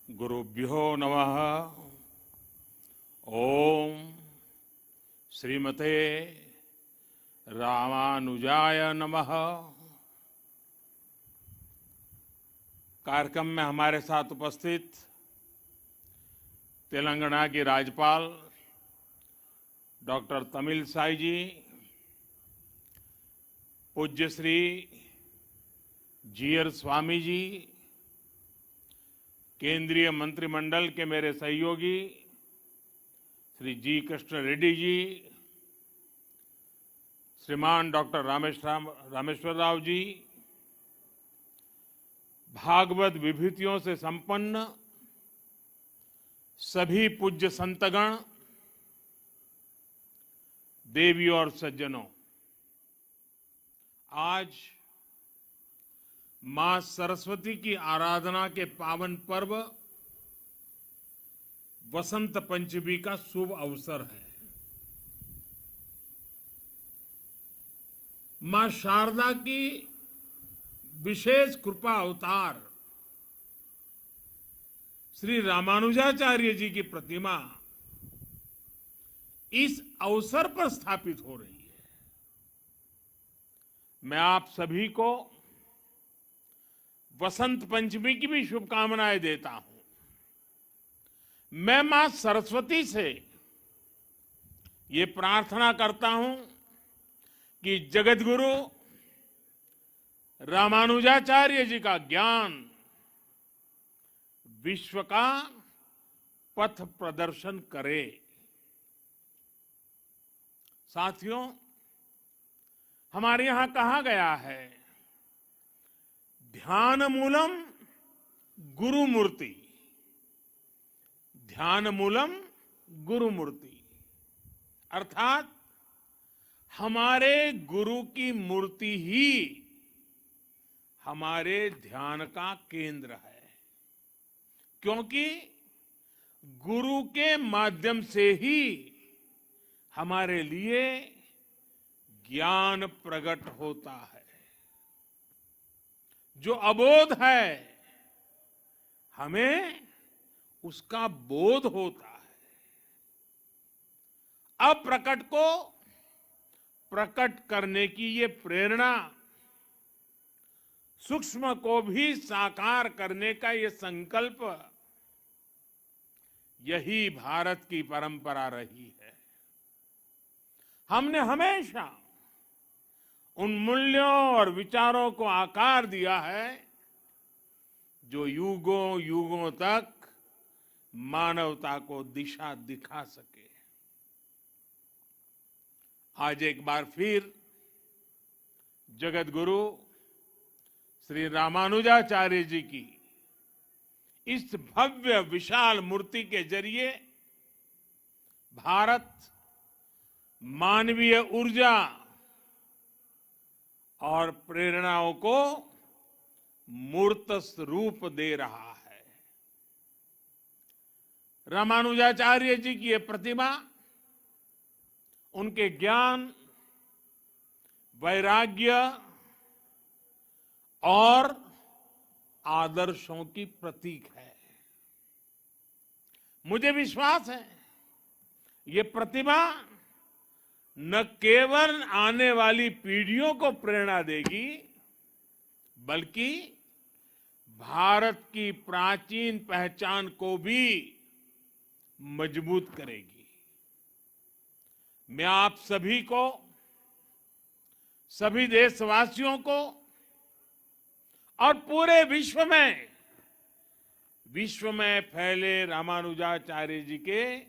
गुरुभ्यो नमः। ओम श्रीमते रामानुजाय नमः। कार्यक्रम में हमारे साथ उपस्थित तेलंगाना की राज्यपाल डॉक्टर तमिलसाई जी, पूज्य श्री जीयर स्वामी जी, केंद्रीय मंत्रिमंडल के मेरे सहयोगी श्री जी कृष्ण रेड्डी जी, श्रीमान डॉक्टर रामेश्वर राव जी, भागवत विभूतियों से संपन्न सभी पूज्य संतगण, देवियों और सज्जनों, आज मां सरस्वती की आराधना के पावन पर्व वसंत पंचमी का शुभ अवसर है। मां शारदा की विशेष कृपा अवतार श्री रामानुजाचार्य जी की प्रतिमा इस अवसर पर स्थापित हो रही है। मैं आप सभी को वसंत पंचमी की भी शुभकामनाएं देता हूं। मैं मां सरस्वती से ये प्रार्थना करता हूं कि जगतगुरु रामानुजाचार्य जी का ज्ञान विश्व का पथ प्रदर्शन करे। साथियों, हमारे यहां कहा गया है, ध्यान मूलम गुरु मूर्ति, ध्यान मूलम गुरु मूर्ति, अर्थात हमारे गुरु की मूर्ति ही हमारे ध्यान का केंद्र है, क्योंकि गुरु के माध्यम से ही हमारे लिए ज्ञान प्रकट होता है। जो अबोध है हमें उसका बोध होता है। अप्रकट को प्रकट करने की ये प्रेरणा, सूक्ष्म को भी साकार करने का ये संकल्प, यही भारत की परंपरा रही है। हमने हमेशा उन मूल्यों और विचारों को आकार दिया है जो युगों युगों तक मानवता को दिशा दिखा सके। आज एक बार फिर जगत गुरु श्री रामानुजाचार्य जी की इस भव्य विशाल मूर्ति के जरिए भारत मानवीय ऊर्जा और प्रेरणाओं को मूर्त रूप दे रहा है। रामानुजाचार्य जी की यह प्रतिमा उनके ज्ञान, वैराग्य और आदर्शों की प्रतीक है। मुझे विश्वास है ये प्रतिमा न केवल आने वाली पीढ़ियों को प्रेरणा देगी, बल्कि भारत की प्राचीन पहचान को भी मजबूत करेगी। मैं आप सभी को, सभी देशवासियों को और पूरे विश्व में फैले रामानुजाचार्य जी के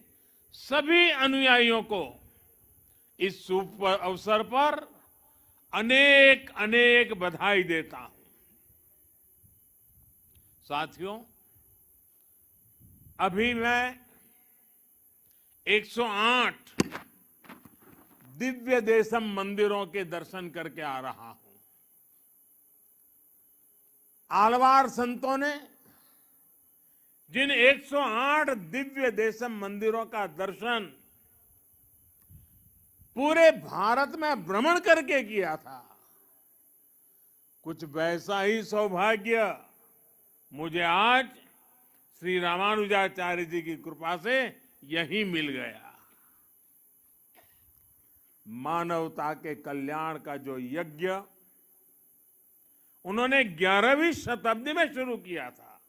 सभी अनुयायियों को इस शुभ अवसर पर अनेक अनेक बधाई देता हूं। साथियों, अभी मैं 108 दिव्य देशम मंदिरों के दर्शन करके आ रहा हूं। आलवार संतों ने जिन 108 दिव्य देशम मंदिरों का दर्शन पूरे भारत में भ्रमण करके किया था, कुछ वैसा ही सौभाग्य मुझे आज श्री रामानुजाचार्य जी की कृपा से यही मिल गया। मानवता के कल्याण का जो यज्ञ उन्होंने 11वीं शताब्दी में शुरू किया था,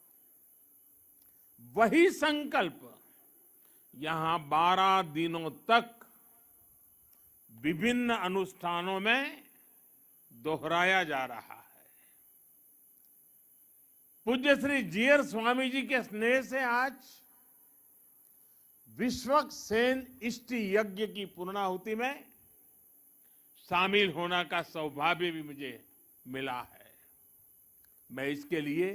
वही संकल्प यहां 12 दिनों तक विभिन्न अनुष्ठानों में दोहराया जा रहा है। पूज्य श्री जीयर स्वामी जी के स्नेह से आज विश्वक्सेन इष्टि यज्ञ की पूर्णाहुति में शामिल होने का सौभाग्य भी मुझे मिला है। मैं इसके लिए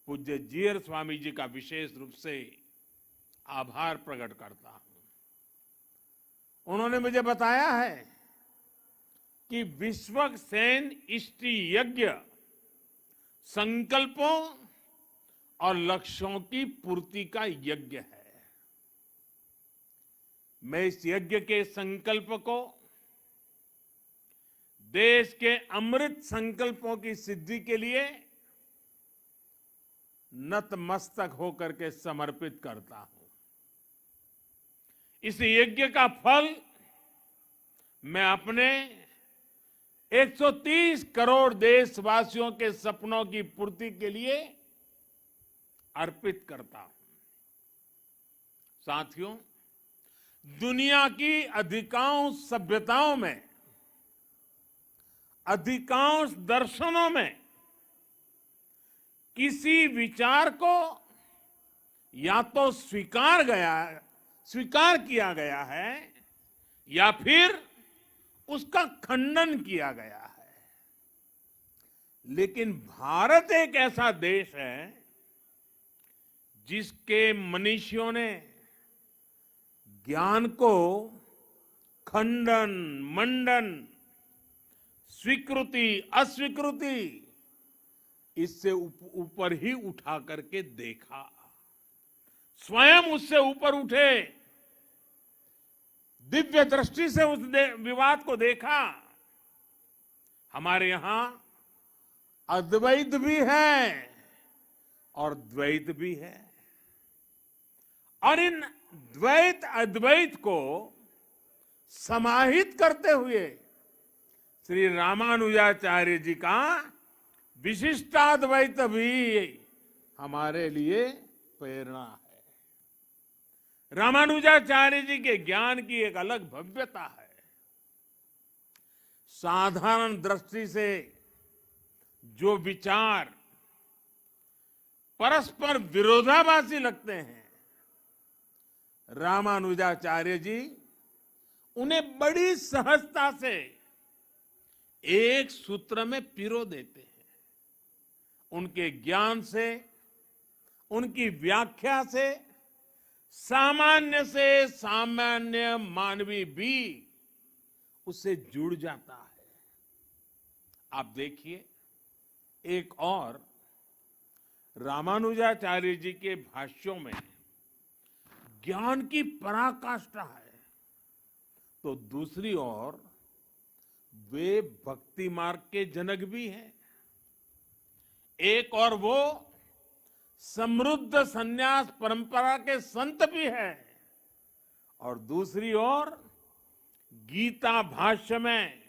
पूज्य जीयर स्वामी जी का विशेष रूप से आभार प्रकट करता हूं। उन्होंने मुझे बताया है कि विश्वक्सेन इष्टि यज्ञ संकल्पों और लक्ष्यों की पूर्ति का यज्ञ है। मैं इस यज्ञ के संकल्प को देश के अमृत संकल्पों की सिद्धि के लिए नतमस्तक होकर के समर्पित करता हूं। इस यज्ञ का फल मैं अपने 130 करोड़ देशवासियों के सपनों की पूर्ति के लिए अर्पित करता हूं। साथियों, दुनिया की अधिकांश सभ्यताओं में, अधिकांश दर्शनों में किसी विचार को या तो स्वीकार किया गया है या फिर उसका खंडन किया गया है। लेकिन भारत एक ऐसा देश है जिसके मनीषियों ने ज्ञान को खंडन, मंडन, स्वीकृति, अस्वीकृति इससे ऊपर ही उठा करके देखा। स्वयं उससे ऊपर उठे, दिव्य दृष्टि से उस विवाद को देखा। हमारे यहां अद्वैत भी है और द्वैत भी है, और इन द्वैत अद्वैत को समाहित करते हुए श्री रामानुजाचार्य जी का विशिष्टाद्वैत भी हमारे लिए प्रेरणा है। रामानुजाचार्य जी के ज्ञान की एक अलग भव्यता है। साधारण दृष्टि से जो विचार परस्पर विरोधाभासी लगते हैं, रामानुजाचार्य जी उन्हें बड़ी सहजता से एक सूत्र में पिरो देते हैं। उनके ज्ञान से, उनकी व्याख्या से सामान्य से सामान्य मानवी भी उससे जुड़ जाता है। आप देखिए, एक और रामानुजाचार्य जी के भाष्यों में ज्ञान की पराकाष्ठा है, तो दूसरी ओर वे भक्ति मार्ग के जनक भी हैं। एक और वो समृद्ध संन्यास परंपरा के संत भी हैं, और दूसरी ओर गीता भाष्य में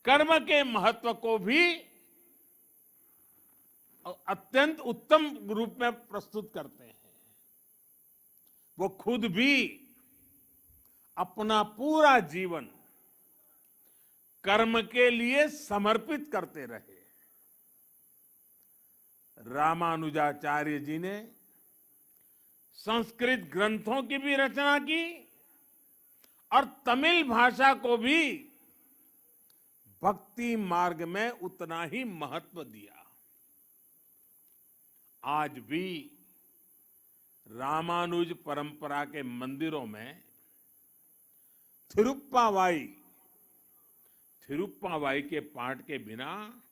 कर्म के महत्व को भी अत्यंत उत्तम रूप में प्रस्तुत करते हैं। वो खुद भी अपना पूरा जीवन कर्म के लिए समर्पित करते रहे। रामानुजाचार्य जी ने संस्कृत ग्रंथों की भी रचना की और तमिल भाषा को भी भक्ति मार्ग में उतना ही महत्व दिया। आज भी रामानुज परंपरा के मंदिरों में थिरुप्पावाई के पाठ के बिना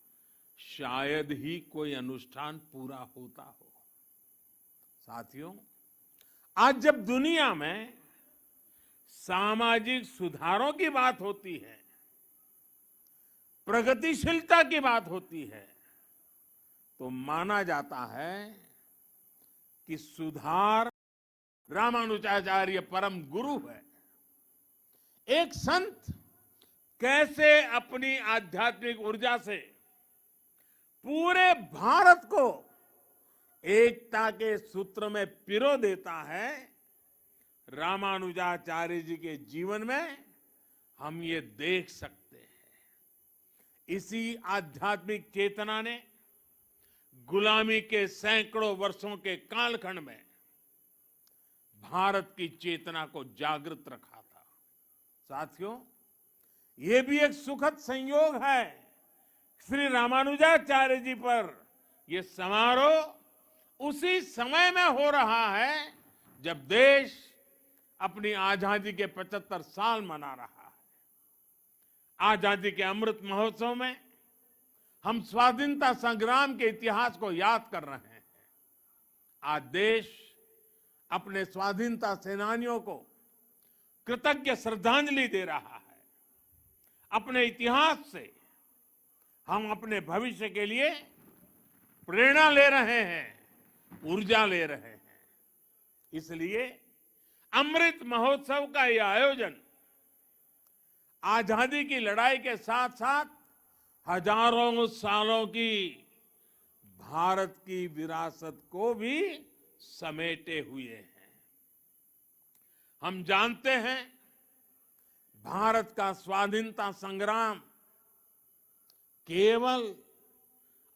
शायद ही कोई अनुष्ठान पूरा होता हो। साथियों, आज जब दुनिया में सामाजिक सुधारों की बात होती है, प्रगतिशीलता की बात होती है, तो माना जाता है कि सुधार रामानुजाचार्य परम गुरु है। एक संत कैसे अपनी आध्यात्मिक ऊर्जा से पूरे भारत को एकता के सूत्र में पिरो देता है, रामानुजाचार्य जी के जीवन में हम ये देख सकते हैं। इसी आध्यात्मिक चेतना ने गुलामी के सैकड़ों वर्षों के कालखंड में भारत की चेतना को जागृत रखा था। साथियों, ये भी एक सुखद संयोग है, श्री रामानुजाचार्य जी पर यह समारोह उसी समय में हो रहा है जब देश अपनी आजादी के 75 साल मना रहा है। आजादी के अमृत महोत्सव में हम स्वाधीनता संग्राम के इतिहास को याद कर रहे हैं। आज देश अपने स्वाधीनता सेनानियों को कृतज्ञ श्रद्धांजलि दे रहा है। अपने इतिहास से हम अपने भविष्य के लिए प्रेरणा ले रहे हैं, ऊर्जा ले रहे हैं। इसलिए अमृत महोत्सव का यह आयोजन आजादी की लड़ाई के साथ साथ हजारों सालों की भारत की विरासत को भी समेटे हुए हैं। हम जानते हैं, भारत का स्वाधीनता संग्राम केवल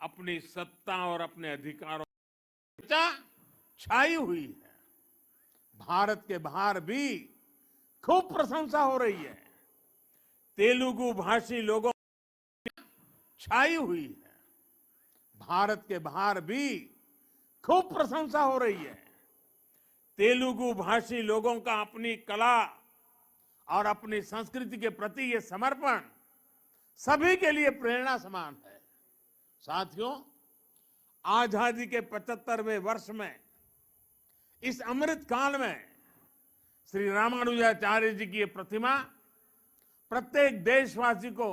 अपनी सत्ता और अपने अधिकारों की छाई हुई है। भारत के बाहर भी खूब प्रशंसा हो रही है। तेलुगु भाषी लोगों की छाई हुई है। भारत के बाहर भी खूब प्रशंसा हो रही है। तेलुगु भाषी लोगों का अपनी कला और अपनी संस्कृति के प्रति ये समर्पण सभी के लिए प्रेरणा समान है। साथियों, आजादी के 75वें वर्ष में इस अमृत काल में श्री रामानुजाचार्य जी की ये प्रतिमा प्रत्येक देशवासी को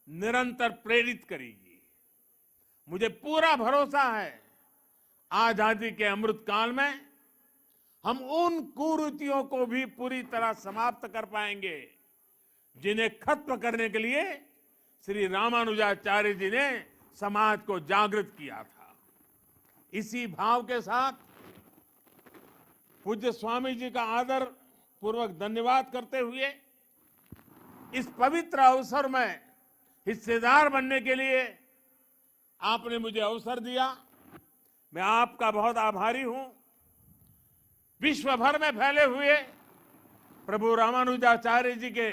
निरंतर प्रेरित करेगी। मुझे पूरा भरोसा है, आजादी के अमृत काल में हम उन कुरीतियों को भी पूरी तरह समाप्त कर पाएंगे जिन्हें खत्म करने के लिए श्री रामानुजाचार्य जी ने समाज को जागृत किया था। इसी भाव के साथ पूज्य स्वामी जी का आदर पूर्वक धन्यवाद करते हुए इस पवित्र अवसर में हिस्सेदार बनने के लिए आपने मुझे अवसर दिया। मैं आपका बहुत आभारी हूं। विश्व भर में फैले हुए प्रभु रामानुजाचार्य जी के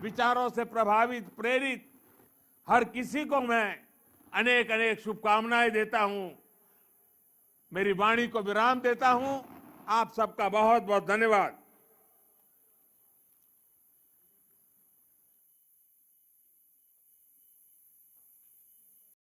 विचारों से प्रभावित, प्रेरित हर किसी को मैं अनेक अनेक शुभकामनाएं देता हूं। मेरी वाणी को विराम देता हूं। आप सबका बहुत बहुत धन्यवाद।